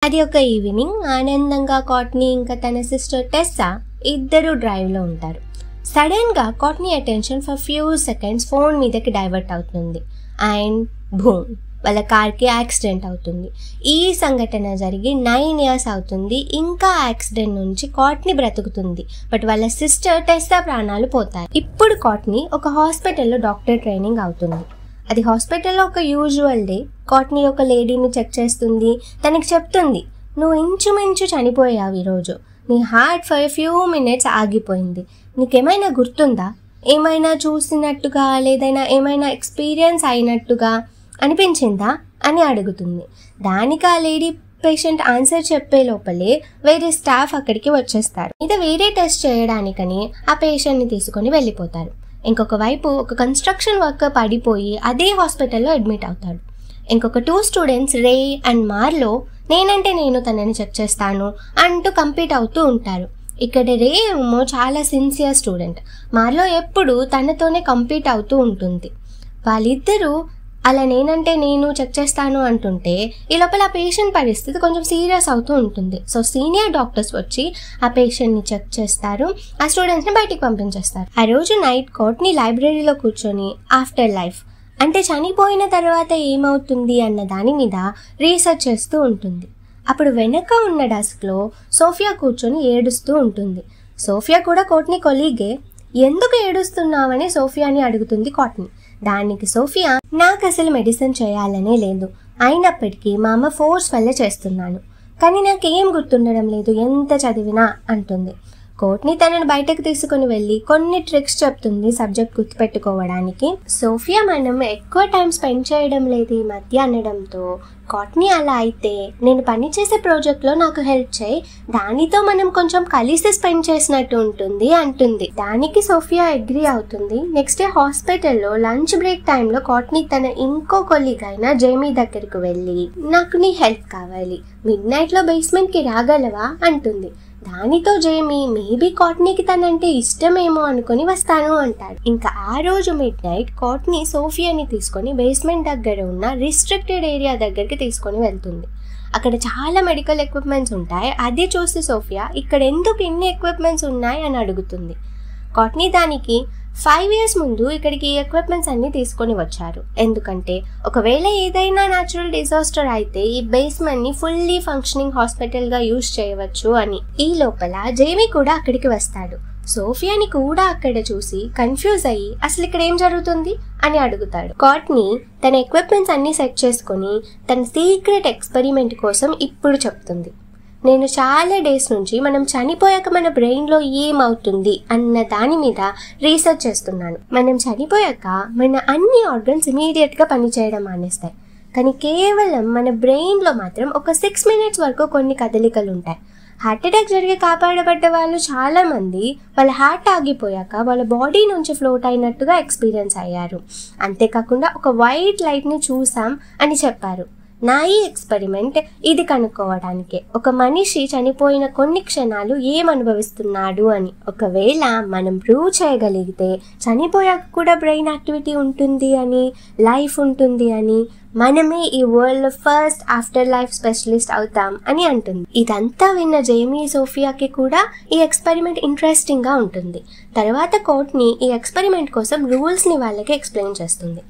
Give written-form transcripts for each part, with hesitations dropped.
అది ఒక ఈవినింగ్ ఆనందంగా కాట్నీ ఇంకా తన సిస్టర్ టెస్సా ఇద్దరు డ్రైవ్లో ఉంటారు. సడన్గా Courtney attention for few seconds phone మీదకి డైవర్ట్ అవుతుంది అండ్ భూమ్, వాళ్ళ కార్కి యాక్సిడెంట్ అవుతుంది. ఈ సంఘటన జరిగి 9 years అవుతుంది. ఇంకా యాక్సిడెంట్ నుంచి కాట్నీ బ్రతుకుతుంది, బట్ వాళ్ళ సిస్టర్ టెస్సా ప్రాణాలు పోతాయి. ఇప్పుడు కాట్నీ ఒక హాస్పిటల్లో డాక్టర్ ట్రైనింగ్ అవుతుంది. అది హాస్పిటల్లో ఒక యూజువల్ డే. కాట్నీ ఒక లేడీని చెక్ చేస్తుంది. తనకి చెప్తుంది, నువ్వు ఇంచుమించు చనిపోయావు ఈరోజు, నీ హార్ట్ ఫర్ ఫ్యూ మినిట్స్ ఆగిపోయింది, నీకేమైనా గుర్తుందా, ఏమైనా చూసినట్టుగా లేదైనా ఏమైనా ఎక్స్పీరియన్స్ అయినట్టుగా అనిపించిందా అని అడుగుతుంది. దానికి ఆ లేడీ పేషెంట్ ఆన్సర్ చెప్పే లోపలే వేరే స్టాఫ్ అక్కడికి వచ్చేస్తారు. ఇది వేరే టెస్ట్ చేయడానికని ఆ పేషెంట్ని తీసుకొని వెళ్ళిపోతారు. ఇంకొక వైపు ఒక కన్స్ట్రక్షన్ వర్కర్ పడిపోయి అదే హాస్పిటల్లో అడ్మిట్ అవుతాడు. ఇంకొక 2 స్టూడెంట్స్ రే అండ్ మార్లో నేనంటే నేను తనని చెక్ చేస్తాను అంటూ కంపీట్ అవుతూ ఉంటారు. ఇక్కడ రే ఏమో చాలా సిన్సియర్ స్టూడెంట్, మార్లో ఎప్పుడు తనతోనే కంపీట్ అవుతూ ఉంటుంది. వాళ్ళిద్దరూ అలా నేనంటే నేను చెక్ చేస్తాను అంటుంటే ఈ లోపల ఆ పేషెంట్ పరిస్థితి కొంచెం సీరియస్ అవుతూ ఉంటుంది. సో సీనియర్ డాక్టర్స్ వచ్చి ఆ పేషెంట్ని చెక్ చేస్తారు, ఆ స్టూడెంట్స్ని బయటికి పంపించేస్తారు. ఆ రోజు నైట్ కాట్నీ లైబ్రరీలో కూర్చొని ఆఫ్టర్ లైఫ్ అంటే చనిపోయిన తర్వాత ఏమవుతుంది అన్న దాని మీద రీసెర్చ్ చేస్తూ ఉంటుంది. అప్పుడు వెనక ఉన్న డెస్క్లో సోఫియా కూర్చొని ఏడుస్తూ ఉంటుంది. సోఫియా కూడా కాట్నీ కొలీగే. ఎందుకు ఏడుస్తున్నావని సోఫియాని అడుగుతుంది కాట్నీ. దానికి సోఫియా, నాకు అసలు మెడిసిన్ చేయాలనే లేదు, అయినప్పటికీ మా అమ్మ ఫోర్స్ వల్ల చేస్తున్నాను, కానీ నాకేం గుర్తుండడం లేదు ఎంత చదివినా అంటుంది. కాట్నీ తనని బయటకు తీసుకుని వెళ్ళి కొన్ని ట్రిక్స్ చెప్తుంది సబ్జెక్ట్ గుర్తుపెట్టుకోవడానికి. సోఫియా మనం ఎక్కువ టైం స్పెండ్ చేయడం లేదు ఈ మధ్య అనడంతో కాట్నీ అలా అయితే నేను పనిచేసే ప్రాజెక్ట్లో నాకు హెల్ప్ చేయి, దానితో మనం కొంచెం కలిసి స్పెండ్ చేసినట్టు ఉంటుంది అంటుంది. దానికి సోఫియా అగ్రీ అవుతుంది. నెక్స్ట్ డే హాస్పిటల్లో లంచ్ బ్రేక్ టైంలో కాట్నీ తన ఇంకో కొలీగ్ అయిన జేమీ దగ్గరికి వెళ్ళి నాకు నీ హెల్ప్ కావాలి, మిడ్నైట్లో బేస్మెంట్కి రాగలవా అంటుంది. దానితో జేమీ మేబీ కాట్నీకి తనంటే ఇష్టమేమో అనుకుని వస్తాను అంటాడు. ఇంకా ఆ రోజు మిడ్ నైట్ కాట్నీ సోఫియాని తీసుకొని బేస్మెంట్ దగ్గర ఉన్న రిస్ట్రిక్టెడ్ ఏరియా దగ్గరికి తీసుకొని వెళ్తుంది. అక్కడ చాలా మెడికల్ ఎక్విప్మెంట్స్ ఉంటాయి. అది చూసి సోఫియా ఇక్కడ ఎందుకు ఇన్ని ఎక్విప్మెంట్స్ ఉన్నాయి అని అడుగుతుంది. కాట్నీ దానికి 5 years ముందు ఇక్కడికి ఈ ఎక్విప్మెంట్స్ అన్ని తీసుకొని వచ్చారు, ఎందుకంటే ఒకవేళ ఏదైనా న్యాచురల్ డిజాస్టర్ అయితే ఈ బేస్మెంట్ని ఫుల్లీ ఫంక్షనింగ్ హాస్పిటల్గా యూజ్ చేయవచ్చు అని. ఈ లోపల జేమీ కూడా అక్కడికి వస్తాడు. సోఫియాని కూడా అక్కడ చూసి కన్ఫ్యూజ్ అయ్యి అసలు ఇక్కడ ఏం జరుగుతుంది అని అడుగుతాడు. కాట్నీ తన ఎక్విప్మెంట్స్ అన్ని సెట్ చేసుకొని తన సీక్రెట్ ఎక్స్పెరిమెంట్ కోసం ఇప్పుడు చెప్తుంది. నేను చాలా డేస్ నుంచి మనం చనిపోయాక మన బ్రెయిన్లో ఏమవుతుంది అన్న దాని మీద రీసెర్చ్ చేస్తున్నాను. మనం చనిపోయాక మన అన్ని ఆర్గన్స్ ఇమీడియట్గా పనిచేయడం మానేస్తాయి, కానీ కేవలం మన బ్రెయిన్లో మాత్రం ఒక 6 minutes వరకు కొన్ని కదలికలు ఉంటాయి. హార్ట్ అటాక్ జరిగి కాపాడబడ్డ వాళ్ళు చాలామంది వాళ్ళ హార్ట్ ఆగిపోయాక వాళ్ళ బాడీ నుంచి ఫ్లోట్ అయినట్టుగా ఎక్స్పీరియన్స్ అయ్యారు. అంతేకాకుండా ఒక వైట్ లైట్ని చూసాం అని చెప్పారు. నా ఈ ఎక్స్పెరిమెంట్ ఇది కనుక్కోవడానికే, ఒక మనిషి చనిపోయిన కొన్ని క్షణాలు ఏమనుభవిస్తున్నాడు అని. ఒకవేళ మనం ప్రూవ్ చేయగలిగితే చనిపోయాక కూడా బ్రెయిన్ యాక్టివిటీ ఉంటుంది అని, లైఫ్ ఉంటుంది అని, మనమే ఈ world first after life specialist అవుతాం అని అంటుంది. ఇదంతా విన్న జేమీ సోఫియాకి కూడా ఈ ఎక్స్పెరిమెంట్ ఇంట్రెస్టింగ్గా ఉంటుంది. తర్వాత కాట్నీ ఈ ఎక్స్పెరిమెంట్ కోసం రూల్స్ని వాళ్ళకి ఎక్స్ప్లెయిన్ చేస్తుంది.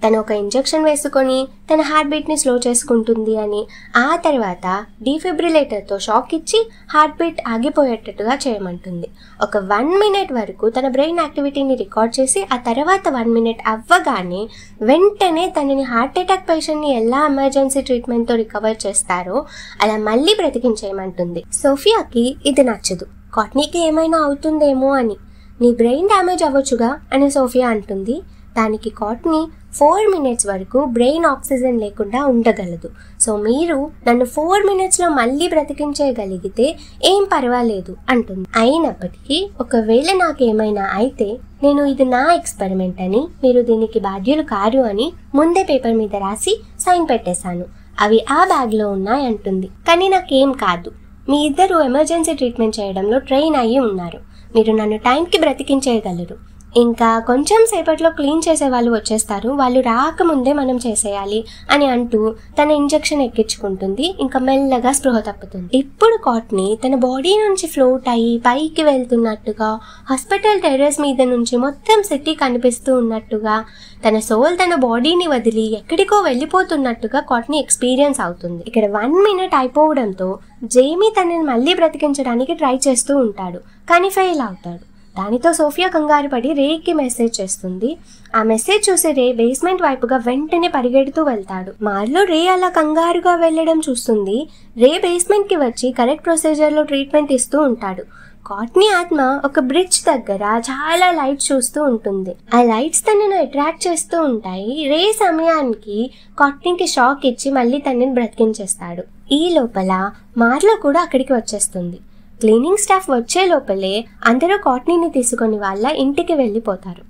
తను ఒక ఇంజెక్షన్ వేసుకొని తన హార్ట్ బీట్ని స్లో చేసుకుంటుంది అని, ఆ తర్వాత డీఫిబ్రిలేటర్తో షాక్ ఇచ్చి హార్ట్ బీట్ ఆగిపోయేటట్టుగా చేయమంటుంది. ఒక 1 minute వరకు తన బ్రెయిన్ యాక్టివిటీని రికార్డ్ చేసి ఆ తర్వాత 1 minute అవ్వగానే వెంటనే తనని హార్ట్ అటాక్ పేషెంట్ని ఎలా ఎమర్జెన్సీ ట్రీట్మెంట్తో రికవర్ చేస్తారో అలా మళ్ళీ బ్రతికించేయమంటుంది. సోఫియాకి ఇది నచ్చదు, కాట్నీకి ఏమైనా అవుతుందేమో అని. నీ బ్రెయిన్ డ్యామేజ్ అవ్వచ్చుగా అని సోఫియా అంటుంది. దానికి కాట్నీ 4 minutes వరకు బ్రెయిన్ ఆక్సిజన్ లేకుండా ఉండగలదు, సో మీరు నన్ను 4 minutesలో మళ్ళీ బ్రతికించగలిగితే ఏం పర్వాలేదు అంటుంది. అయినప్పటికీ ఒకవేళ నాకేమైనా అయితే నేను ఇది నా ఎక్స్పెరిమెంట్ అని, మీరు దీనికి బాధ్యులు కారు అని ముందే పేపర్ మీద రాసి సైన్ పెట్టేశాను, అవి ఆ బ్యాగ్లో ఉన్నాయి అంటుంది. కానీ నాకేం కాదు, మీ ఇద్దరు ఎమర్జెన్సీ ట్రీట్మెంట్ చేయడంలో ట్రైన్ అయ్యి ఉన్నారు, మీరు నన్ను టైంకి బ్రతికించేయగలరు, ఇంకా కొంచెం సేపట్లో క్లీన్ చేసే వాళ్ళు వచ్చేస్తారు, వాళ్ళు రాకముందే మనం చేసేయాలి అని అంటూ తన ఇంజెక్షన్ ఎక్కించుకుంటుంది. ఇంకా మెల్లగా స్పృహ తప్పుతుంది. ఇప్పుడు కాట్నీ తన బాడీ నుంచి ఫ్లోట్ అయ్యి పైకి వెళ్తున్నట్టుగా, హాస్పిటల్ టెర్రస్ మీద నుంచి మొత్తం సిటీ కనిపిస్తూ ఉన్నట్టుగా, తన సోల్ తన బాడీని వదిలి ఎక్కడికో వెళ్ళిపోతున్నట్టుగా కాట్నీ ఎక్స్పీరియన్స్ అవుతుంది. ఇక్కడ 1 minute అయిపోవడంతో జేమీ తనని మళ్ళీ బ్రతికించడానికి ట్రై చేస్తూ ఉంటాడు, కానీ ఫెయిల్ అవుతాడు. దానితో సోఫియా కంగారు పడి రేకి మెసేజ్ చేస్తుంది. ఆ మెసేజ్ చూసి రే బేస్మెంట్ వైపుగా వెంటనే పరిగెడుతూ వెళ్తాడు. మార్లో రే అలా కంగారుగా వెళ్ళడం చూస్తుంది. రే బేస్మెంట్ కి వచ్చి కరెక్ట్ ప్రొసీజర్ లో ట్రీట్మెంట్ ఇస్తూ ఉంటాడు. కాట్నీ ఆత్మ ఒక బ్రిడ్జ్ దగ్గర చాలా లైట్స్ చూస్తూ ఉంటుంది. ఆ లైట్స్ తనను అట్రాక్ట్ చేస్తూ ఉంటాయి. రే సమయానికి కాట్నీకి షాక్ ఇచ్చి మళ్ళీ తనని బ్రతికించేస్తాడు. ఈ లోపల మార్లో కూడా అక్కడికి వచ్చేస్తుంది. క్లీనింగ్ స్టాఫ్ వచ్చే లోపలే అందరూ కాట్నీని తీసుకొని వాళ్ళ ఇంటికి వెళ్ళిపోతారు.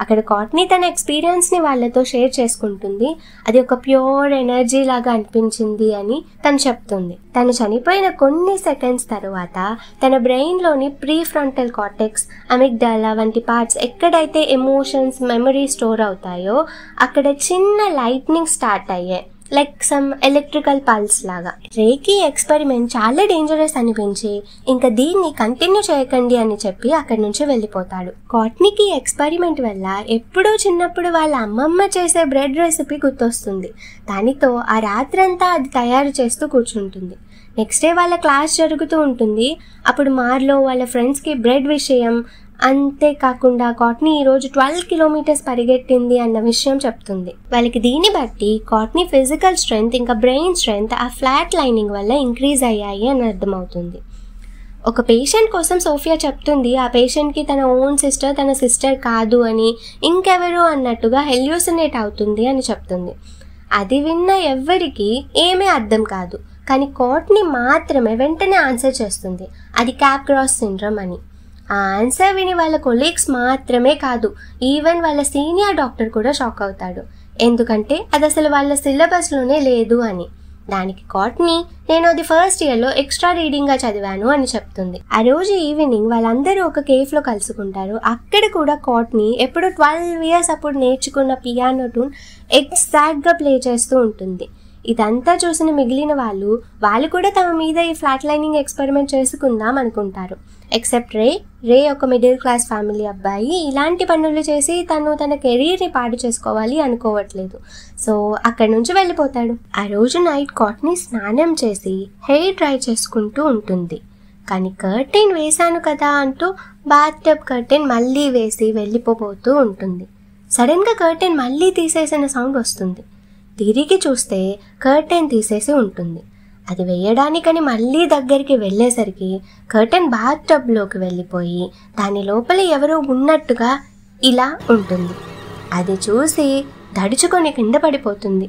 అక్కడ కాట్నీ తన ఎక్స్పీరియన్స్ని వాళ్ళతో షేర్ చేసుకుంటుంది. అది ఒక ప్యూర్ ఎనర్జీ లాగా అనిపించింది అని తను చెప్తుంది. తను చనిపోయిన కొన్ని సెకండ్స్ తర్వాత తన బ్రెయిన్లోని ప్రీ ఫ్రంటల్ కార్టెక్స్, అమిగ్డాలా వంటి పార్ట్స్ ఎక్కడైతే ఎమోషన్స్, మెమరీ స్టోర్ అవుతాయో అక్కడ చిన్న లైట్నింగ్ స్టార్ట్ అయ్యాయి, లైక్ సమ్ ఎలక్ట్రికల్ పల్స్ లాగా. రేకి ఎక్స్పెరిమెంట్ చాలా డేంజరస్ అనిపించి ఇంకా దీన్ని కంటిన్యూ చేయకండి అని చెప్పి అక్కడి నుంచి వెళ్ళిపోతాడు. కాట్నీకి ఎక్స్పెరిమెంట్ వల్ల ఎప్పుడో చిన్నప్పుడు వాళ్ళ అమ్మమ్మ చేసే బ్రెడ్ రెసిపీ గుర్తొస్తుంది. దానితో ఆ రాత్రంతా అది తయారు చేస్తూ కూర్చుంటుంది. నెక్స్ట్ డే వాళ్ళ క్లాస్ జరుగుతూ ఉంటుంది. అప్పుడు మార్లో వాళ్ళ ఫ్రెండ్స్కి బ్రెడ్ విషయం, అంతేకాకుండా కాట్నీ ఈరోజు 12 kilometers పరిగెట్టింది అన్న విషయం చెప్తుంది. వాళ్ళకి దీన్ని బట్టి కాట్నీ ఫిజికల్ స్ట్రెంగ్త్ ఇంకా బ్రెయిన్ స్ట్రెంగ్త్ ఆ ఫ్లాట్ లైనింగ్ వల్ల ఇంక్రీజ్ అయ్యాయి అని అర్థమవుతుంది. ఒక పేషెంట్ కోసం సోఫియా చెప్తుంది ఆ పేషెంట్కి తన ఓన్ సిస్టర్ తన సిస్టర్ కాదు అని, ఇంకెవరో అన్నట్టుగా హెల్యూసినేట్ అవుతుంది అని చెప్తుంది. అది విన్న ఎవ్వరికి ఏమీ అర్థం కాదు, కానీ కాట్నీ మాత్రమే వెంటనే ఆన్సర్ చేస్తుంది అది క్యాప్క్రాస్ సిండ్రోమ్ అని. ఆ ఆన్సర్ విని వాళ్ళ కొలీగ్స్ మాత్రమే కాదు, ఈవెన్ వాళ్ళ సీనియర్ డాక్టర్ కూడా షాక్ అవుతాడు. ఎందుకంటే అది అసలు వాళ్ళ సిలబస్లోనే లేదు అని. దానికి కాట్నీ నేను అది ఫస్ట్ ఇయర్లో ఎక్స్ట్రా రీడింగ్గా చదివాను అని చెప్తుంది. ఆ రోజు ఈవినింగ్ వాళ్ళందరూ ఒక కేఫ్లో కలుసుకుంటారు. అక్కడ కూడా కాట్నీ ఎప్పుడో 12 years అప్పుడు నేర్చుకున్న పియానో ట్యూన్ ఎగ్జాక్ట్గా ప్లే చేస్తూ ఉంటుంది. ఇదంతా చూసిన మిగిలిన వాళ్ళు కూడా తమ మీద ఈ ఫ్లాట్ లైనింగ్ ఎక్స్పెరిమెంట్ చేసుకుందాం అనుకుంటారు. ఎక్సెప్ట్ రే ఒక మిడిల్ క్లాస్ ఫ్యామిలీ అబ్బాయి ఇలాంటి పనులు చేసి తన కెరీర్ని పాడు చేసుకోవాలి అనుకోవట్లేదు. సో అక్కడి నుంచి వెళ్ళిపోతాడు. ఆ రోజు నైట్ కాట్నీ స్నానం చేసి హెయిర్ డ్రై చేసుకుంటూ ఉంటుంది. కానీ కర్టెన్ వేశాను కదా అంటూ బాత్టబ్ కర్టెన్ మళ్ళీ వేసి వెళ్ళిపోతూ ఉంటుంది. సడన్గా కర్టెన్ మళ్ళీ తీసేసిన సౌండ్ వస్తుంది. తిరిగి చూస్తే కర్టెన్ తీసేసి ఉంటుంది. అది వేయడానికని మళ్ళీ దగ్గరికి వెళ్ళేసరికి కర్టెన్ బాత్ టబ్లోకి వెళ్ళిపోయి దాని లోపల ఎవరో ఉన్నట్టుగా ఇలా ఉంటుంది. అది చూసి దడుచుకొని కింద పడిపోతుంది.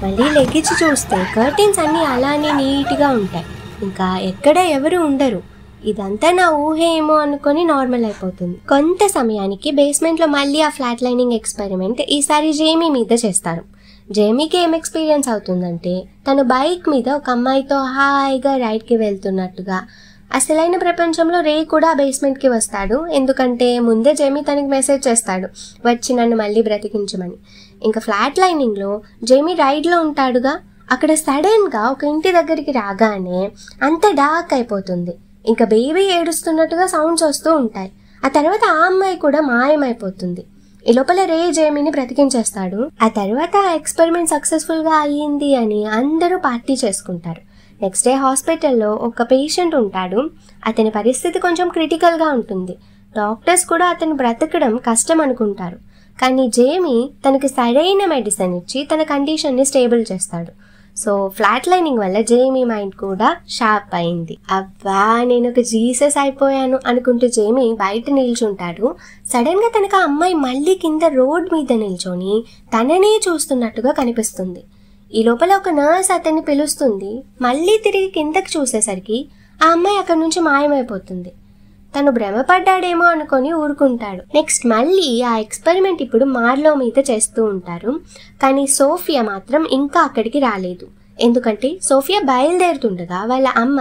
మళ్ళీ లెగిచి చూస్తే కర్టెన్స్ అన్నీ అలానే నీట్గా ఉంటాయి, ఇంకా ఎక్కడ ఎవరు ఉండరు. ఇదంతా నా ఊహే ఏమో అనుకొని నార్మల్ అయిపోతుంది. కొంత సమయానికి బేస్మెంట్లో మళ్ళీ ఆ ఫ్లాట్ లైనింగ్ ఎక్స్పెరిమెంట్ ఈసారి జేమీ మీద చేస్తారు. జేమీకి ఏం ఎక్స్పీరియన్స్ అవుతుందంటే తను బైక్ మీద ఒక అమ్మాయితో హాయిగా రైడ్కి వెళ్తున్నట్టుగా. అసలైన ప్రపంచంలో రే కూడా బేస్మెంట్కి వస్తాడు, ఎందుకంటే ముందే జేమీ తనకి మెసేజ్ చేస్తాడు వచ్చి నన్ను మళ్ళీ బ్రతికించమని. ఇంకా ఫ్లాట్ లైనింగ్లో జేమీ రైడ్లో ఉంటాడుగా. అక్కడ సడన్గా ఒక ఇంటి దగ్గరికి రాగానే అంత డార్క్ అయిపోతుంది. ఇంకా బేబీ ఏడుస్తున్నట్టుగా సౌండ్స్ వస్తూ ఉంటాయి. ఆ తర్వాత ఆ అమ్మాయి కూడా మాయమైపోతుంది. ఈ లోపల రే జేమీని బ్రతికించేస్తాడు. ఆ తర్వాత ఆ ఎక్స్పెరిమెంట్ సక్సెస్ఫుల్గా అయ్యింది అని అందరూ పార్టీ చేసుకుంటారు. నెక్స్ట్ డే హాస్పిటల్లో ఒక పేషెంట్ ఉంటాడు. అతని పరిస్థితి కొంచెం క్రిటికల్గా ఉంటుంది. డాక్టర్స్ కూడా అతను బ్రతకడం కష్టం అనుకుంటారు. కానీ జేమీ తనకి సరైన మెడిసిన్ ఇచ్చి తన కండిషన్ని స్టేబుల్ చేస్తాడు. సో ఫ్లాట్ లైనింగ్ వల్ల జేమీ మైండ్ కూడా షార్ప్ అయింది. అబ్బా నేను ఒక జీసస్ అయిపోయాను అనుకుంటూ జేమీ బయట నిల్చుంటాడు. సడన్గా తనకు ఆ అమ్మాయి మళ్ళీ కింద రోడ్ మీద నిల్చొని తననే చూస్తున్నట్టుగా కనిపిస్తుంది. ఈ లోపల ఒక నర్స్ అతన్ని పిలుస్తుంది. మళ్ళీ తిరిగి కిందకి చూసేసరికి ఆ అమ్మాయి అక్కడి నుంచి మాయమైపోతుంది. తను భ్రమపడ్డాడేమో అనుకొని ఊరుకుంటాడు. నెక్స్ట్ మళ్ళీ ఆ ఎక్స్పెరిమెంట్ ఇప్పుడు మార్లో మీద చేస్తూ ఉంటారు. కానీ సోఫియా మాత్రం ఇంకా అక్కడికి రాలేదు. ఎందుకంటే సోఫియా బయలుదేరుతుండగా వాళ్ళ అమ్మ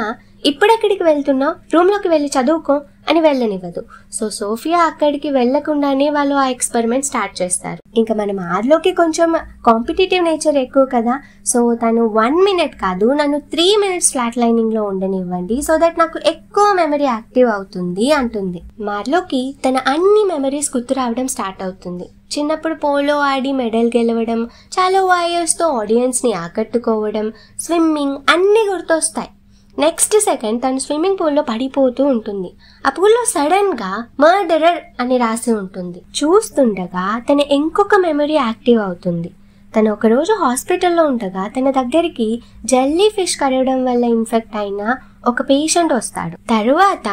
ఇప్పుడెక్కడికి వెళ్తున్నావు, రూమ్లోకి వెళ్ళి చదువుకో అని వెళ్ళనివ్వదు. సో సోఫియా అక్కడికి వెళ్లకుండానే వాళ్ళు ఆ ఎక్స్పెరిమెంట్ స్టార్ట్ చేస్తారు. ఇంకా మన మార్లోకి కొంచెం కాంపిటేటివ్ నేచర్ ఎక్కువ కదా, సో తను 1 minute కాదు నన్ను 3 minutes ఫ్లాట్ లైనింగ్ లో ఉండనివ్వండి, సో దట్ నాకు ఎక్కువ మెమరీ యాక్టివ్ అవుతుంది అంటుంది. మార్లోకి తన అన్ని మెమరీస్ గుర్తు రావడం స్టార్ట్ అవుతుంది. చిన్నప్పుడు పోలో ఆడి మెడల్ గెలవడం, చాలా వాయర్స్ తో ఆడియన్స్ ని ఆకట్టుకోవడం, స్విమ్మింగ్ అన్ని గుర్తొస్తాయి. నెక్స్ట్ సెకండ్ తను స్విమ్మింగ్ పూల్లో పడిపోతూ ఉంటుంది. ఆ పూల్లో సడన్ గా మర్డరర్ అని రాసి ఉంటుంది. చూస్తుండగా తన ఇంకొక మెమరీ యాక్టివ్ అవుతుంది. తను ఒకరోజు హాస్పిటల్లో ఉండగా తన దగ్గరికి జెల్లీ ఫిష్ కరవడం వల్ల ఇన్ఫెక్ట్ అయిన ఒక పేషెంట్ వస్తాడు. తరువాత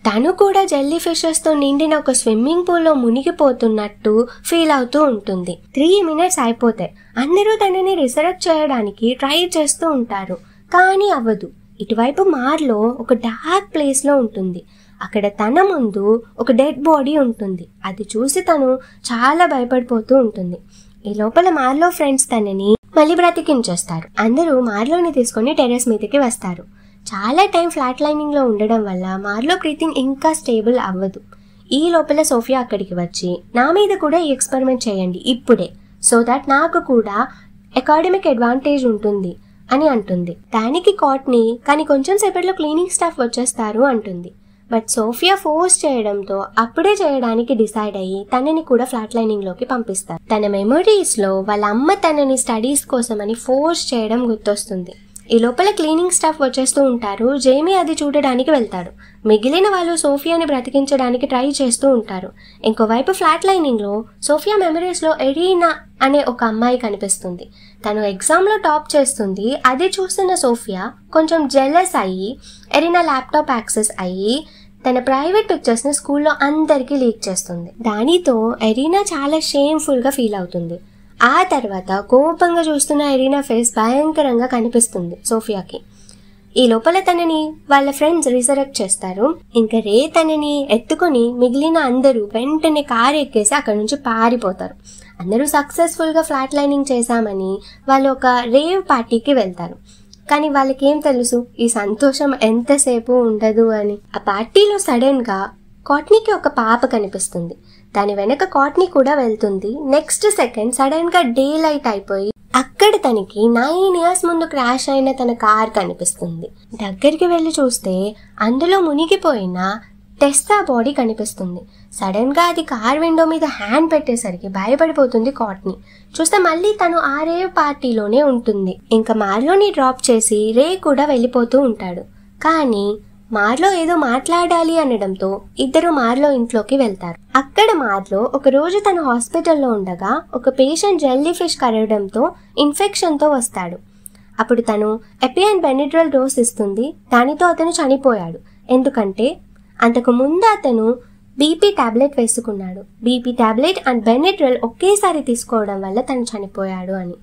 తను కూడా జెల్లీ ఫిషెస్ తో నిండిన ఒక స్విమ్మింగ్ పూల్ లో మునిగిపోతున్నట్టు ఫీల్ అవుతూ ఉంటుంది. 3 minutes అయిపోతాయి. అందరూ తనని రిసరెక్ట్ చేయడానికి ట్రై చేస్తూ ఉంటారు, కానీ అవ్వదు. ఇటువైపు మార్లో ఒక డార్క్ ప్లేస్ లో ఉంటుంది. అక్కడ తన ముందు ఒక డెడ్ బాడీ ఉంటుంది. అది చూసి తను చాలా భయపడిపోతూ ఉంటుంది. ఈ లోపల మార్లో ఫ్రెండ్స్ తనని మళ్ళీ బ్రతికించేస్తారు. అందరూ మార్లోని తీసుకొని టెర్రస్ మీదకి వస్తారు. చాలా టైం ఫ్లాట్ లైనింగ్ లో ఉండడం వల్ల మార్లో బ్రీతింగ్ ఇంకా స్టేబుల్ అవ్వదు. ఈ లోపల సోఫియా అక్కడికి వచ్చి నా మీద కూడా ఈ ఎక్స్పెరిమెంట్ చేయండి ఇప్పుడే, సో దట్ నాకు కూడా అకాడమిక్ అడ్వాంటేజ్ ఉంటుంది అని అంటుంది. దానికి కాట్నీ కానీ కొంచెం సేపట్లో క్లీనింగ్ స్టాఫ్ వచ్చేస్తారు అంటుంది. బట్ సోఫియా ఫోర్స్ చేయడంతో అప్పుడే చేయడానికి డిసైడ్ అయ్యి తనని కూడా ఫ్లాట్ లైనింగ్ లోకి పంపిస్తారు. తన మెమరీస్ లో వాళ్ళ అమ్మ తనని స్టడీస్ కోసమని ఫోర్స్ చేయడం గుర్తొస్తుంది. ఈ లోపల క్లీనింగ్ స్టాఫ్ వచ్చేస్తూ ఉంటారు. జేమీ అది చూడడానికి వెళ్తాడు. మిగిలిన వాళ్ళు సోఫియాని బ్రతికించడానికి ట్రై చేస్తూ ఉంటారు. ఇంకోవైపు ఫ్లాట్ లైనింగ్ లో సోఫియా మెమరీస్ లో ఎరీనా అనే ఒక అమ్మాయి కనిపిస్తుంది. తను ఎగ్జామ్ లో టాప్ చేస్తుంది. అది చూస్తున్న సోఫియా కొంచెం జెలస్ అయ్యి ఎరీనా ల్యాప్టాప్ యాక్సెస్ అయ్యి తన ప్రైవేట్ పిక్చర్స్ ని స్కూల్లో అందరికీ లీక్ చేస్తుంది. దానితో ఎరీనా చాలా షేమ్ఫుల్ గా ఫీల్ అవుతుంది. ఆ తర్వాత కోపంగా చూస్తున్న ఎరీనా ఫేస్ భయంకరంగా కనిపిస్తుంది సోఫియాకి. ఈ లోపల తనని వాళ్ళ ఫ్రెండ్స్ రిసరెక్ట్ చేస్తారు. ఇంకా రే తనని ఎత్తుకొని మిగిలిన అందరూ వెంటనే కారు ఎక్కేసి అక్కడ నుంచి పారిపోతారు. అందరూ సక్సెస్ఫుల్గా ఫ్లాట్ లైనింగ్ చేశామని వాళ్ళు ఒక రేవ్ పార్టీకి వెళ్తారు. కానీ వాళ్ళకి ఏం తెలుసు ఈ సంతోషం ఎంతసేపు ఉండదు అని. ఆ పార్టీలో సడన్ గా కాట్నీకి ఒక పాప కనిపిస్తుంది. దాని వెనక కాట్నీ కూడా వెళ్తుంది. నెక్స్ట్ సెకండ్ సడన్ గా డే లైట్ అయిపోయి అక్కడ తనకి 9 years ముందు క్రాష్ అయిన తన కార్ కనిపిస్తుంది. దగ్గరికి వెళ్ళి చూస్తే అందులో మునిగిపోయిన టెస్సా బాడీ కనిపిస్తుంది. సడన్ గా అది కార్ విండో మీద హ్యాండ్ పెట్టేసరికి భయపడిపోతుంది కాట్నీ. చూస్తే మళ్ళీ తను ఆ రేవ్ పార్టీలోనే ఉంటుంది. ఇంకా మార్లోని డ్రాప్ చేసి రే కూడా వెళ్ళిపోతూ ఉంటాడు. కానీ మార్లో ఏదో మాట్లాడాలి అనడంతో ఇద్దరు మార్లో ఇంట్లోకి వెళ్తారు. అక్కడ మార్లో ఒక రోజు తను హాస్పిటల్లో ఉండగా ఒక పేషెంట్ జెల్లీ ఫిష్ కరవడంతో ఇన్ఫెక్షన్తో వస్తాడు. అప్పుడు తను ఎపియన్ బెనిడ్రల్ డోస్ ఇస్తుంది. దానితో అతను చనిపోయాడు. ఎందుకంటే అంతకు ముందు అతను బీపీ టాబ్లెట్ వేసుకున్నాడు. బీపీ టాబ్లెట్ అండ్ బెనిడ్రల్ ఒకేసారి తీసుకోవడం వల్ల తను చనిపోయాడు అని.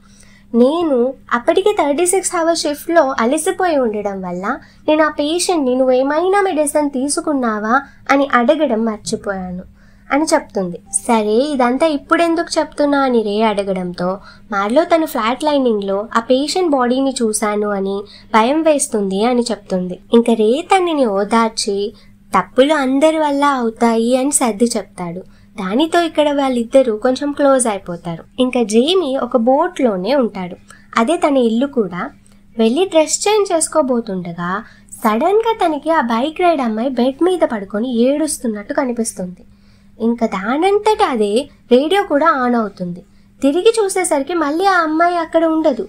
నేను అప్పటికే 36 hours షిఫ్ట్లో అలసిపోయి ఉండడం వల్ల నేను ఆ పేషెంట్ని నువ్వేమైనా మెడిసిన్ తీసుకున్నావా అని అడగడం మర్చిపోయాను అని చెప్తుంది. సరే ఇదంతా ఇప్పుడెందుకు చెప్తున్నా అని రే అడగడంతో మార్లో తను ఫ్లాట్ లైనింగ్లో ఆ పేషెంట్ బాడీని చూశాను అని భయం వేస్తుంది అని చెప్తుంది. ఇంకా రే తనని ఓదార్చి తప్పులు అందరి వల్ల అవుతాయి అని సర్ది చెప్తాడు. దానితో ఇక్కడ వాళ్ళిద్దరూ కొంచెం క్లోజ్ అయిపోతారు. ఇంకా జేమీ ఒక బోట్లోనే ఉంటాడు. అదే తన ఇల్లు కూడా. వెళ్ళి డ్రెస్ చేంజ్ చేసుకోబోతుండగా సడన్గా తనకి ఆ బైక్ రైడ్ అమ్మాయి బెడ్ మీద పడుకొని ఏడుస్తున్నట్టు కనిపిస్తుంది. ఇంకా దానంతట అదే రేడియో కూడా ఆన్ అవుతుంది. తిరిగి చూసేసరికి మళ్ళీ ఆ అమ్మాయి అక్కడ ఉండదు.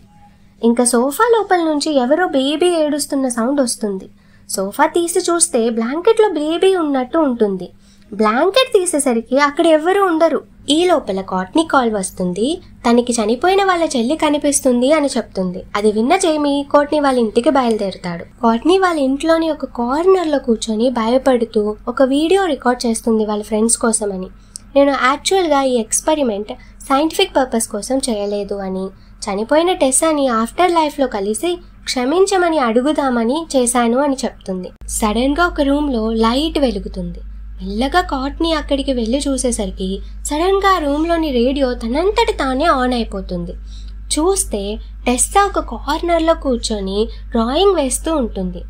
ఇంకా సోఫా లోపల నుంచి ఎవరో బేబీ ఏడుస్తున్న సౌండ్ వస్తుంది. సోఫా తీసి చూస్తే బ్లాంకెట్లో బేబీ ఉన్నట్టు ఉంటుంది. బ్లాంకెట్ తీసేసరికి అక్కడ ఎవరు ఉండరు. ఈ లోపల కాట్నీ కాల్ వస్తుంది. తనకి చనిపోయిన వాళ్ళ చెల్లి కనిపిస్తుంది అని చెప్తుంది. అది విన్న జేమీ కాట్నీ వాళ్ళ ఇంటికి బయలుదేరుతాడు. కాట్నీ వాళ్ళ ఇంట్లోని ఒక కార్నర్లో కూర్చొని భయపడుతూ ఒక వీడియో రికార్డ్ చేస్తుంది వాళ్ళ ఫ్రెండ్స్ కోసమని. నేను యాక్చువల్గా ఈ ఎక్స్పెరిమెంట్ సైంటిఫిక్ పర్పస్ కోసం చేయలేదు అని, చనిపోయిన టెస్సాని ఆఫ్టర్ లైఫ్లో కలిసి క్షమించమని అడుగుదామని చేశాను అని చెప్తుంది. సడన్గా ఒక రూమ్లో లైట్ వెలుగుతుంది. మెల్లగా కాట్నీ అక్కడికి వెళ్ళి చూసేసరికి సడన్గా ఆ రూమ్లోని రేడియో తనంతటి తానే ఆన్ అయిపోతుంది. చూస్తే టెస్సా ఒక కార్నర్లో కూర్చొని డ్రాయింగ్ వేస్తూ ఉంటుంది.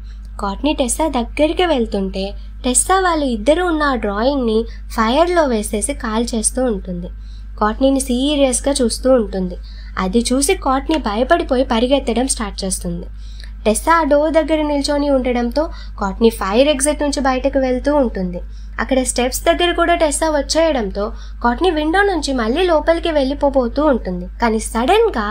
కాట్నీ టెస్సా దగ్గరికి వెళ్తుంటే టెస్సా వాళ్ళు ఇద్దరు ఉన్న ఆ డ్రాయింగ్ని ఫైర్లో వేసేసి కాల్ చేస్తూ ఉంటుంది. కాట్నీని సీరియస్గా చూస్తూ ఉంటుంది. అది చూసి కాట్నీ భయపడిపోయి పరిగెత్తడం స్టార్ట్ చేస్తుంది. టెస్సా ఆ డోర్ దగ్గర నిల్చొని ఉండడంతో కాట్నీ ఫైర్ ఎగ్జిట్ నుంచి బయటకు వెళ్తూ ఉంటుంది. అక్కడ స్టెప్స్ దగ్గర కూడా టెస్సా వచ్చేయడంతో కాట్నీ విండో నుంచి మళ్ళీ లోపలికి వెళ్ళిపోతూ ఉంటుంది. కానీ సడన్గా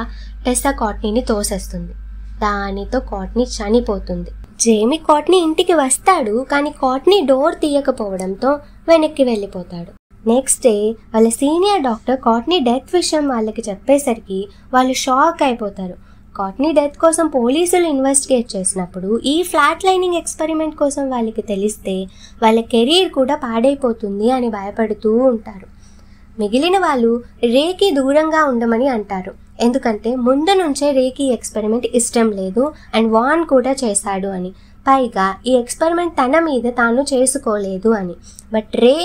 టెస్సా కాట్నీని తోసేస్తుంది. దానితో కాట్నీ చనిపోతుంది. జేమీ కాట్నీ ఇంటికి వస్తాడు, కానీ కాట్నీ డోర్ తీయకపోవడంతో వెనక్కి వెళ్ళిపోతాడు. నెక్స్ట్ డే వాళ్ళ సీనియర్ డాక్టర్ కాట్నీ డెత్ విషయం వాళ్ళకి చెప్పేసరికి వాళ్ళు షాక్ అయిపోతారు. కాట్నీ డెత్ కోసం పోలీసులు ఇన్వెస్టిగేట్ చేసినప్పుడు ఈ ఫ్లాట్ లైనింగ్ ఎక్స్పెరిమెంట్ కోసం వాళ్ళకి తెలిస్తే వాళ్ళ కెరీర్ కూడా పాడైపోతుంది అని భయపడుతూ ఉంటారు. మిగిలిన వాళ్ళు రేకి దూరంగా ఉండమని అంటారు. ఎందుకంటే ముందు నుంచే రేకి ఎక్స్పెరిమెంట్ ఇష్టం లేదు అండ్ వాన్ కూడా చేశాడు అని. పైగా ఈ ఎక్స్పెరిమెంట్ తన మీద తాను చేసుకోలేదు అని. బట్ రే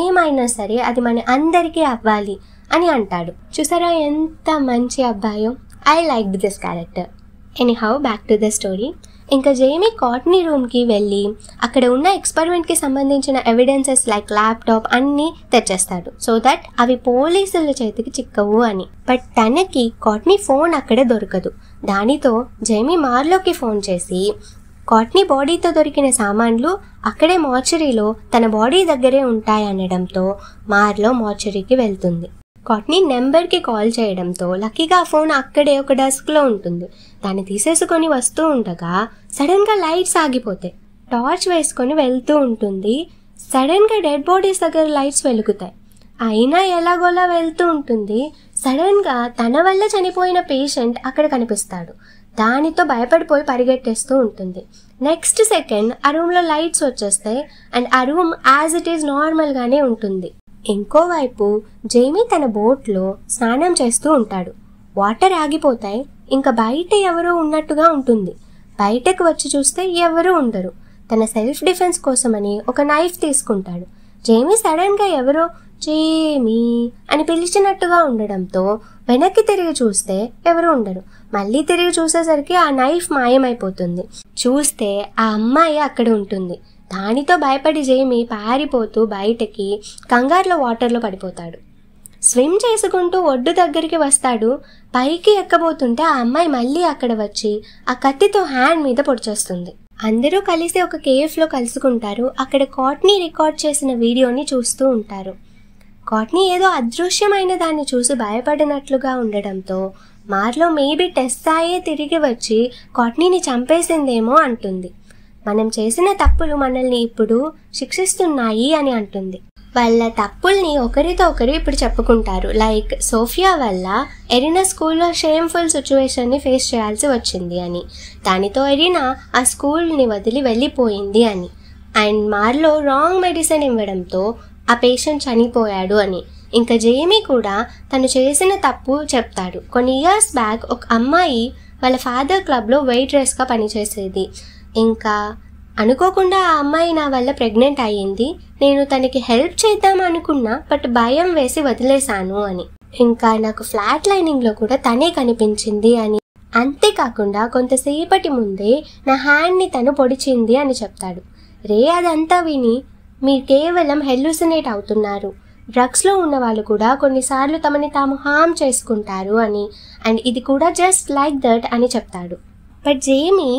ఏమైనా సరే అది మన అందరికీ అవ్వాలి అని అంటాడు. చూసారా ఎంత మంచి అబ్బాయో. I liked this character. Anyhow back to the story. ఇంకా జేమీ కాట్నీ రూమ్కి వెళ్ళి అక్కడ ఉన్న ఎక్స్పెరిమెంట్కి సంబంధించిన ఎవిడెన్సెస్ లైక్ ల్యాప్టాప్ అన్నీ తెచ్చేస్తాడు సో దట్ అవి పోలీసుల చేతికి చిక్కవు అని. బట్ తనకి కాట్నీ ఫోన్ అక్కడ దొరకదు. దానితో జేమీ మార్లోకి ఫోన్ చేసి కాట్నీ బాడీతో దొరికిన సామాన్లు అక్కడే మార్చరీలో తన బాడీ దగ్గరే ఉంటాయనడంతో మార్లో మార్చరీకి వెళ్తుంది. కాట్నీ నెంబర్కి కాల్ చేయడంతో లక్కీగా ఆ ఫోన్ అక్కడే ఒక డెస్క్లో ఉంటుంది. దాన్ని తీసేసుకొని వస్తూ ఉండగా సడన్గా లైట్స్ ఆగిపోతాయి. టార్చ్ వేసుకొని వెళ్తూ ఉంటుంది. సడన్గా డెడ్ బాడీస్ దగ్గర లైట్స్ వెలుగుతాయి. అయినా ఎలాగోలా వెళ్తూ ఉంటుంది. సడన్గా తన వల్ల చనిపోయిన పేషెంట్ అక్కడ కనిపిస్తాడు. దానితో భయపడిపోయి పరిగెట్టేస్తూ ఉంటుంది. నెక్స్ట్ సెకండ్ ఆ రూమ్లో లైట్స్ వచ్చేస్తాయి అండ్ ఆ రూమ్ యాజ్ ఇట్ ఈజ్ నార్మల్గానే ఉంటుంది. ఇంకోవైపు జేమీ తన బోట్లో స్నానం చేస్తూ ఉంటాడు. వాటర్ ఆగిపోతాయి. ఇంకా బయట ఎవరో ఉన్నట్టుగా ఉంటుంది. బయటకు వచ్చి చూస్తే ఎవరూ ఉండరు. తన సెల్ఫ్ డిఫెన్స్ కోసమని ఒక నైఫ్ తీసుకుంటాడు. జేమీ సడన్గా ఎవరో జేమీ అని పిలిచినట్టుగా ఉండడంతో వెనక్కి తిరిగి చూస్తే ఎవరు ఉండరు. మళ్ళీ తిరిగి చూసేసరికి ఆ నైఫ్ మాయమైపోతుంది. చూస్తే ఆ అమ్మాయి అక్కడ ఉంటుంది. దానితో భయపడి జేమీ పారిపోతూ బయటకి కంగారులో వాటర్లో పడిపోతాడు. స్విమ్ చేసుకుంటూ ఒడ్డు దగ్గరికి వస్తాడు. పైకి ఎక్కబోతుంటే ఆ అమ్మాయి మళ్ళీ అక్కడ వచ్చి ఆ కత్తితో హ్యాండ్ మీద పొడిచేస్తుంది. అందరూ కలిసి ఒక కేవ్లో కలుసుకుంటారు. అక్కడ కాట్నీ రికార్డ్ చేసిన వీడియోని చూస్తూ ఉంటారు. కాట్నీ ఏదో అదృశ్యమైన దాన్ని చూసి భయపడినట్లుగా ఉండడంతో మార్లో మేబీ టెస్సాయే తిరిగి వచ్చి కాట్నీని చంపేసిందేమో అంటుంది. మనం చేసిన తప్పులు మనల్ని ఇప్పుడు శిక్షిస్తున్నాయి అని అంటుంది. వాళ్ళ తప్పుల్ని ఒకరితో ఒకరు ఇప్పుడు చెప్పుకుంటారు. లైక్ సోఫియా వల్ల ఎరినా స్కూల్లో షేమ్ఫుల్ సిచ్యువేషన్ని ఫేస్ చేయాల్సి వచ్చింది అని, దానితో ఎరినా ఆ స్కూల్ని వదిలి వెళ్ళిపోయింది అని, అండ్ మార్లో రాంగ్ మెడిసిన్ ఇవ్వడంతో ఆ పేషెంట్ చనిపోయాడు అని. ఇంకా జేమీ కూడా తను చేసిన తప్పు చెప్తాడు. కొన్ని ఇయర్స్ బ్యాక్ ఒక అమ్మాయి వాళ్ళ ఫాదర్ క్లబ్లో వెయిట్రెస్గా పనిచేసేది. ఇంకా అనుకోకుండా ఆ అమ్మాయి నా వల్ల ప్రెగ్నెంట్ అయ్యింది. నేను తనకి హెల్ప్ చేద్దాం అనుకున్నా బట్ భయం వేసి వదిలేశాను అని. ఇంకా నాకు ఫ్లాట్ లైనింగ్లో కూడా తనే కనిపించింది అని. అంతేకాకుండా కొంతసేపటి ముందే నా హ్యాండ్ని తను పొడిచింది అని చెప్తాడు. రే అదంతా విని మీరు కేవలం హెల్యూసినేట్ అవుతున్నారు, డ్రగ్స్లో ఉన్న వాళ్ళు కూడా కొన్నిసార్లు తమని తాము హామ్ చేసుకుంటారు అని, అండ్ ఇది కూడా జస్ట్ లైక్ దట్ అని చెప్తాడు. బట్ జేమీ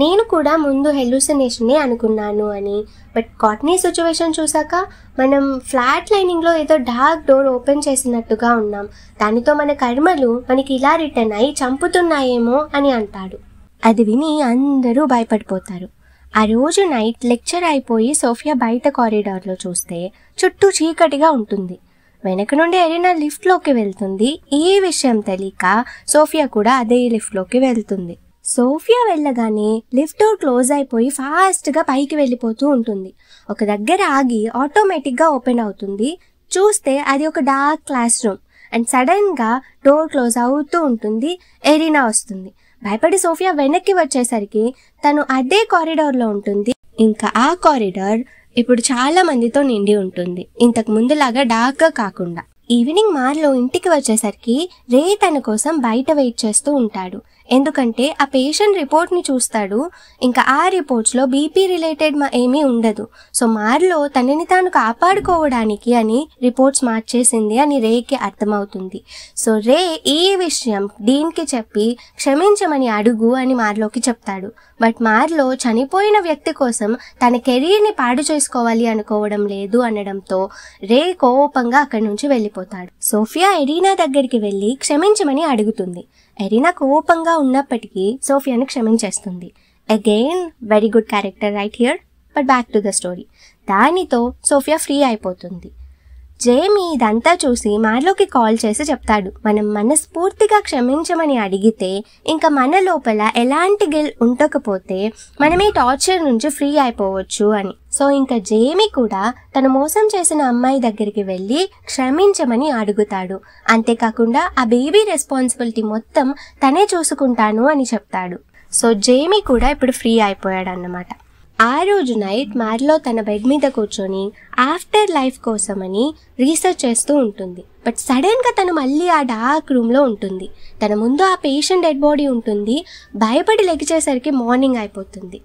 నేను కూడా ముందు హెల్యూసినేషనే అనుకున్నాను అని, బట్ కాట్నీ సిచ్యువేషన్ చూసాక మనం ఫ్లాట్ లైనింగ్లో ఏదో డార్క్ డోర్ ఓపెన్ చేసినట్టుగా ఉన్నాం, దానితో మన కర్మలు మనకి ఇలా రిటర్న్ అయి చంపుతున్నాయేమో అని అంటాడు. అది విని అందరూ భయపడిపోతారు. ఆ రోజు నైట్ లెక్చర్ అయిపోయి సోఫియా బయట కారిడార్లో చూస్తే చుట్టూ చీకటిగా ఉంటుంది. వెనక నుండి ఎరినా లిఫ్ట్లోకి వెళ్తుంది. ఈ విషయం తెలియక సోఫియా కూడా అదే లిఫ్ట్లోకి వెళ్తుంది. సోఫియా వెళ్ళగానే లిఫ్ట్ డోర్ క్లోజ్ అయిపోయి ఫాస్ట్గా పైకి వెళ్ళిపోతూ ఉంటుంది. ఒక దగ్గర ఆగి ఆటోమేటిక్గా ఓపెన్ అవుతుంది. చూస్తే అది ఒక డార్క్ క్లాస్ రూమ్ అండ్ సడన్గా డోర్ క్లోజ్ అవుతూ ఉంటుంది. ఎరినా వస్తుంది. భయపడి సోఫియా వెనక్కి వచ్చేసరికి తను అదే కారిడార్లో ఉంటుంది. ఇంకా ఆ కారిడార్ ఇప్పుడు చాలా మందితో నిండి ఉంటుంది, ఇంతకు ముందులాగా డార్క్గా కాకుండా. ఈవినింగ్ మార్లో ఇంటికి వచ్చేసరికి రే తన కోసం బయట వెయిట్ చేస్తూ ఉంటాడు. ఎందుకంటే ఆ పేషెంట్ రిపోర్ట్ని చూస్తాడు, ఇంకా ఆ రిపోర్ట్స్లో బీపీ రిలేటెడ్ ఏమీ ఉండదు. సో మార్లో తనని తాను కాపాడుకోవడానికి అని రిపోర్ట్స్ మార్చేసింది అని రేకి అర్థమవుతుంది. సో రే ఈ విషయం డీన్కి చెప్పి క్షమించమని అడుగు అని మార్లోకి చెప్తాడు. బట్ మార్లో చనిపోయిన వ్యక్తి కోసం తన కెరీర్ని పాడు చేసుకోవాలి అనుకోవడం లేదు అనడంతో రే కోపంగా అక్కడి నుంచి వెళ్ళిపోతాడు. సోఫియా ఎరీనా దగ్గరికి వెళ్ళి క్షమించమని అడుగుతుంది. ఎరీనా కోపంగా ఉన్నప్పటికీ సోఫియాని క్షమించేస్తుంది. Again very good character right here. But back to the story. దానితో సోఫియా ఫ్రీ అయిపోతుంది. జేమీ ఇదంతా చూసి మార్లోకి కాల్ చేసి చెప్తాడు, మనం మనస్ఫూర్తిగా క్షమించమని అడిగితే ఇంకా మన లోపల ఎలాంటి గిల్ట్ ఉండకపోతే మనం ఈ టార్చర్ నుంచి ఫ్రీ అయిపోవచ్చు అని. సో ఇంకా జేమీ కూడా తను మోసం చేసిన అమ్మాయి దగ్గరికి వెళ్ళి క్షమించమని అడుగుతాడు. అంతేకాకుండా ఆ బేబీ రెస్పాన్సిబిలిటీ మొత్తం తనే చూసుకుంటాను అని చెప్తాడు. సో జేమీ కూడా ఇప్పుడు ఫ్రీ అయిపోయాడు అన్నమాట. ఆ రోజు నైట్ మార్లో తన బెడ్ మీద కూర్చొని ఆఫ్టర్ లైఫ్ కోసమని రీసెర్చ్ చేస్తూ ఉంటుంది. బట్ సడన్గా తను మళ్ళీ ఆ డార్క్ రూమ్లో ఉంటుంది. తన ముందు ఆ పేషెంట్ డెడ్ బాడీ ఉంటుంది. భయపడి లెగిచేసరికి మార్నింగ్ అయిపోతుంది.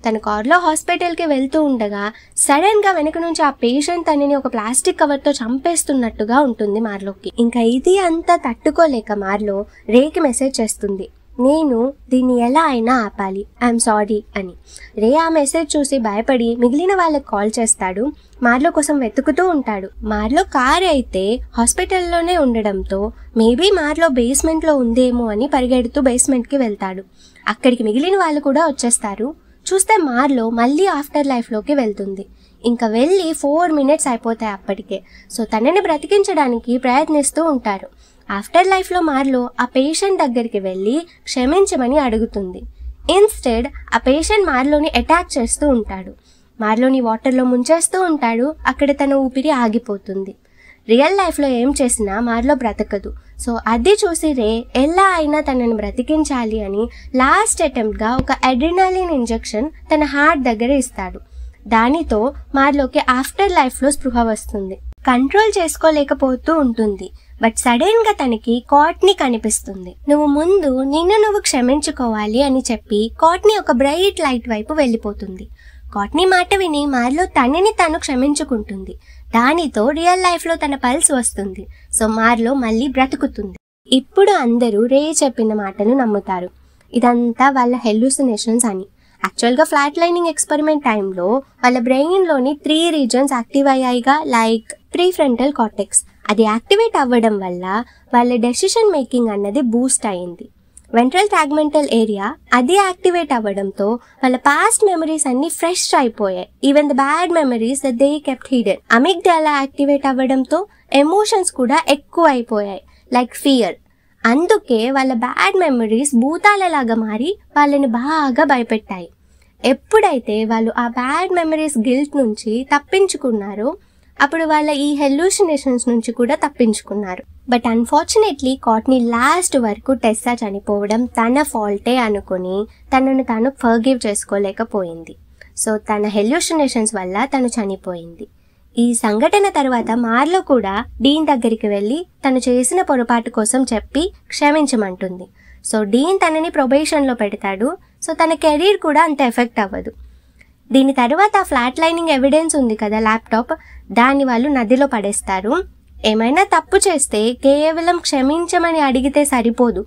తన కార్లో హాస్పిటల్కి వెళ్తూ ఉండగా సడన్గా వెనక నుంచి ఆ పేషెంట్ తనని ఒక ప్లాస్టిక్ కవర్తో చంపేస్తున్నట్టుగా ఉంటుంది మార్లోకి. ఇంకా ఇది అంతా తట్టుకోలేక మార్లో రేకి మెసేజ్ చేస్తుంది, నేను దీన్ని ఎలా అయినా ఆపాలి, ఐఎమ్ సారీ అని. రే ఆ మెసేజ్ చూసి భయపడి మిగిలిన వాళ్ళకి కాల్ చేస్తాడు. మార్లో కోసం వెతుకుతూ ఉంటాడు. మార్లో కార్ అయితే హాస్పిటల్లోనే ఉండడంతో మేబీ మార్లో బేస్మెంట్లో ఉందేమో అని పరిగెడుతూ బేస్మెంట్కి వెళ్తాడు. అక్కడికి మిగిలిన వాళ్ళు కూడా వచ్చేస్తారు. చూస్తే మార్లో మళ్ళీ ఆఫ్టర్ లైఫ్లోకి వెళ్తుంది. ఇంకా వెళ్ళి 4 minutes అయిపోతాయి అప్పటికే. సో తనని బ్రతికించడానికి ప్రయత్నిస్తూ ఉంటారు. ఆఫ్టర్ లైఫ్లో మార్లో ఆ పేషెంట్ దగ్గరికి వెళ్ళి క్షమించమని అడుగుతుంది. ఇన్స్టెడ్ ఆ పేషెంట్ మార్లోని అటాక్ చేస్తూ ఉంటాడు. మార్లోని వాటర్లో ముంచేస్తూ ఉంటాడు. అక్కడ తన ఊపిరి ఆగిపోతుంది. రియల్ లైఫ్లో ఏం చేసినా మార్లో బ్రతకదు. సో అది చూసి రే ఎలా అయినా తనని బ్రతికించాలి అని లాస్ట్ అటెంప్ట్గా ఒక అడ్రినాలిన్ ఇంజెక్షన్ తన హార్ట్ దగ్గర ఇస్తాడు. దానితో మార్లోకి ఆఫ్టర్ లైఫ్లో స్పృహ వస్తుంది. కంట్రోల్ చేసుకోలేకపోతూ ఉంటుంది. బట్ సడన్గా తనకి కాట్నీ కనిపిస్తుంది. నువ్వు ముందు నిన్ను క్షమించుకోవాలి అని చెప్పి కాట్నీ ఒక బ్రైట్ లైట్ వైపు వెళ్ళిపోతుంది. కాట్నీ మాట విని మార్లో తనని తను క్షమించుకుంటుంది. దానితో రియల్ లైఫ్లో తన పల్స్ వస్తుంది. సో మార్లో మళ్ళీ బ్రతుకుతుంది. ఇప్పుడు అందరూ రే చెప్పిన మాటను నమ్ముతారు. ఇదంతా వాళ్ళ హెల్యూసినేషన్స్ అని. యాక్చువల్గా ఫ్లాట్ లైనింగ్ ఎక్స్పెరిమెంట్ టైంలో వాళ్ళ బ్రెయిన్లోని 3 regions యాక్టివ్ అయ్యాయిగా, లైక్ ప్రీఫ్రంటల్ కార్టెక్స్. అది యాక్టివేట్ అవ్వడం వల్ల వాళ్ళ డెసిషన్ మేకింగ్ అన్నది బూస్ట్ అయింది. వెంట్రల్ టాగ్మెంటల్ ఏరియా అది యాక్టివేట్ అవ్వడంతో వాళ్ళ పాస్ట్ మెమరీస్ అన్ని ఫ్రెష్ అయిపోయాయి. Even the bad memories they kept hidden. Amygdala activate అవ్వడంతో ఎమోషన్స్ కూడా ఎక్కువ అయిపోయాయి, లైక్ ఫియర్. అందుకే వాళ్ళ బ్యాడ్ మెమరీస్ భూతాలలాగా మారి వాళ్ళని బాగా భయపెట్టాయి. ఎప్పుడైతే వాళ్ళు ఆ బ్యాడ్ మెమరీస్ గిల్ట్ నుంచి తప్పించుకున్నారో అప్పుడు వాళ్ళ ఈ హెల్యూసినేషన్స్ నుంచి కూడా తప్పించుకున్నారు. బట్ అన్ఫార్చునేట్లీ కాట్నీ లాస్ట్ వరకు టెస్సా చనిపోవడం తన ఫాల్టే అనుకుని తనను తాను ఫర్గివ్ చేసుకోలేకపోయింది. సో తన హెల్యూసినేషన్స్ వల్ల తను చనిపోయింది. ఈ సంఘటన తర్వాత మార్లో కూడా డీన్ దగ్గరికి వెళ్ళి తను చేసిన పొరపాటు కోసం చెప్పి క్షమించమంటుంది. సో డీన్ తనని ప్రొబేషన్లో పెడతాడు. సో తన కెరీర్ కూడా అంత ఎఫెక్ట్ అవ్వదు. దీని తర్వాత ఫ్లాట్ లైనింగ్ ఎవిడెన్స్ ఉంది కదా, ల్యాప్టాప్, దాన్ని వాళ్ళు నదిలో పడేస్తారు. ఏమైనా తప్పు చేస్తే కేవలం క్షమించమని అడిగితే సరిపోదు.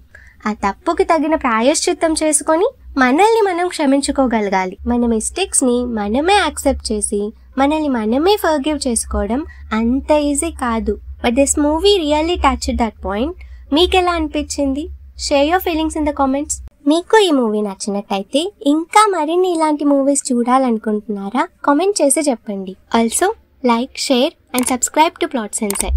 ఆ తప్పుకి తగిన ప్రాయశ్చిత్తం చేసుకొని మనల్ని మనం క్షమించుకోగలగాలి. మన మిస్టేక్స్ని మనమే యాక్సెప్ట్ చేసి మనల్ని మనమే ఫర్గివ్ చేసుకోవడం అంత ఈజీ కాదు. But this movie really touched that point. మీకు ఎలా అనిపించింది? Share your feelings in the comments. మీకు ఈ మూవీ నచ్చినట్టయితే ఇంకా మరిన్ని ఇలాంటి మూవీస్ చూడాలనుకుంటున్నారా? కామెంట్ చేసి చెప్పండి. Also like, share and subscribe to Plot censor.